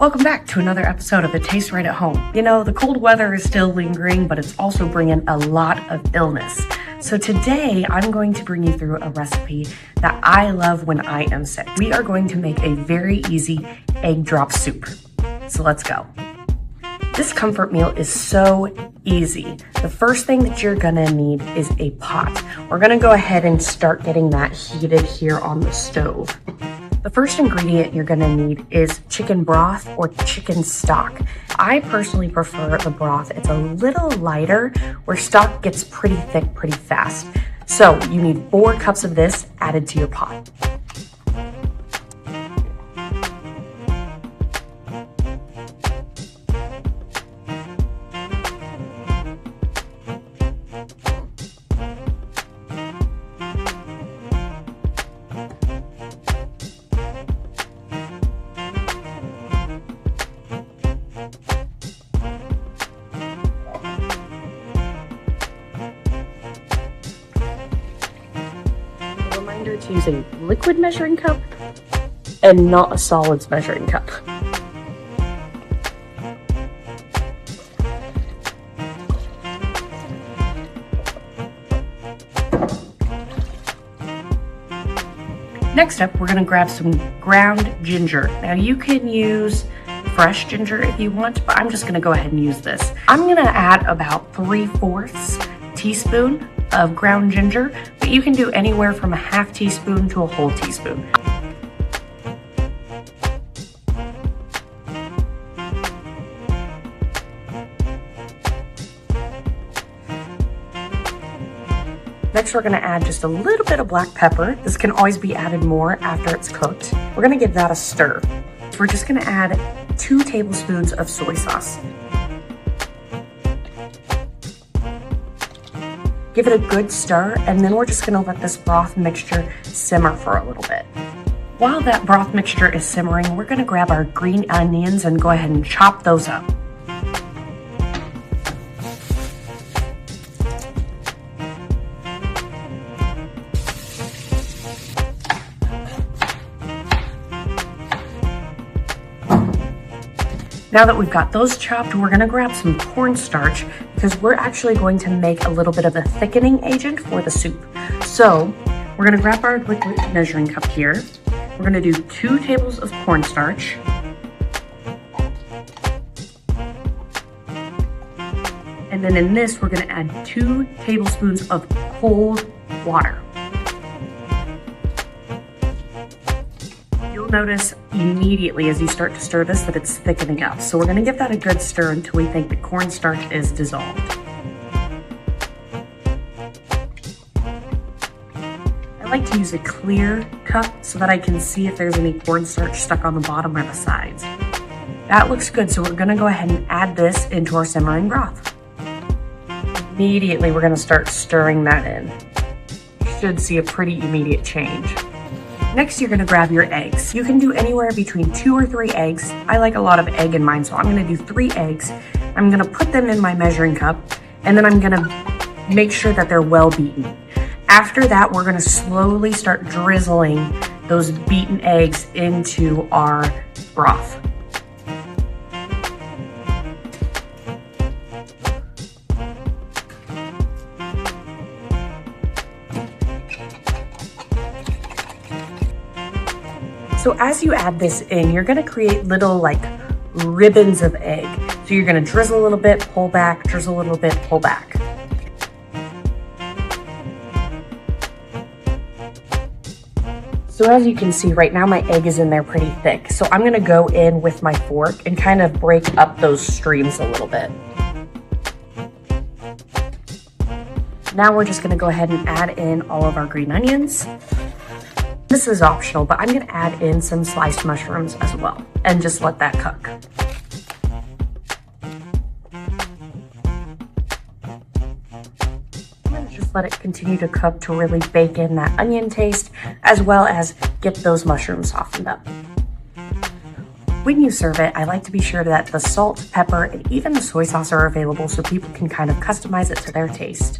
Welcome back to another episode of It Tastes Right at Home. You know, the cold weather is still lingering, but it's also bringing a lot of illness. So today, I'm going to bring you through a recipe that I love when I am sick. We are going to make a very easy egg drop soup. So let's go. This comfort meal is so easy. The first thing that you're gonna need is a pot. We're gonna go ahead and start getting that heated here on the stove. The first ingredient you're gonna need is chicken broth or chicken stock. I personally prefer the broth. It's a little lighter, where stock gets pretty thick pretty fast. So you need 4 cups of this added to your pot. To use a liquid measuring cup and not a solids measuring cup. Next up, we're going to grab some ground ginger. Now you can use fresh ginger if you want, but I'm just going to go ahead and use this. I'm going to add about 3/4 teaspoon of ground ginger, but you can do anywhere from a half teaspoon to a whole teaspoon. Next, we're gonna add just a little bit of black pepper. This can always be added more after it's cooked. We're gonna give that a stir. So we're just gonna add 2 tablespoons of soy sauce. Give it a good stir, and then we're just gonna let this broth mixture simmer for a little bit. While that broth mixture is simmering, we're gonna grab our green onions and go ahead and chop those up. Now that we've got those chopped, we're gonna grab some cornstarch because we're actually going to make a little bit of a thickening agent for the soup. So we're gonna grab our liquid measuring cup here. We're gonna do 2 tablespoons of cornstarch. And then in this, we're gonna add 2 tablespoons of cold water. Notice immediately as you start to stir this that it's thickening up. So we're gonna give that a good stir until we think the cornstarch is dissolved. I like to use a clear cup so that I can see if there's any cornstarch stuck on the bottom or the sides. That looks good, so we're gonna go ahead and add this into our simmering broth. Immediately, we're gonna start stirring that in. You should see a pretty immediate change. Next, you're gonna grab your eggs. You can do anywhere between 2 or 3 eggs. I like a lot of egg in mine, so I'm gonna do 3 eggs. I'm gonna put them in my measuring cup, and then I'm gonna make sure that they're well beaten. After that, we're gonna slowly start drizzling those beaten eggs into our broth. So as you add this in, you're gonna create little like ribbons of egg. So you're gonna drizzle a little bit, pull back, drizzle a little bit, pull back. So as you can see right now, my egg is in there pretty thick. So I'm gonna go in with my fork and kind of break up those streams a little bit. Now we're just gonna go ahead and add in all of our green onions. This is optional, but I'm gonna add in some sliced mushrooms as well and just let that cook. I'm gonna just let it continue to cook to really bake in that onion taste as well as get those mushrooms softened up. When you serve it, I like to be sure that the salt, pepper, and even the soy sauce are available so people can kind of customize it to their taste.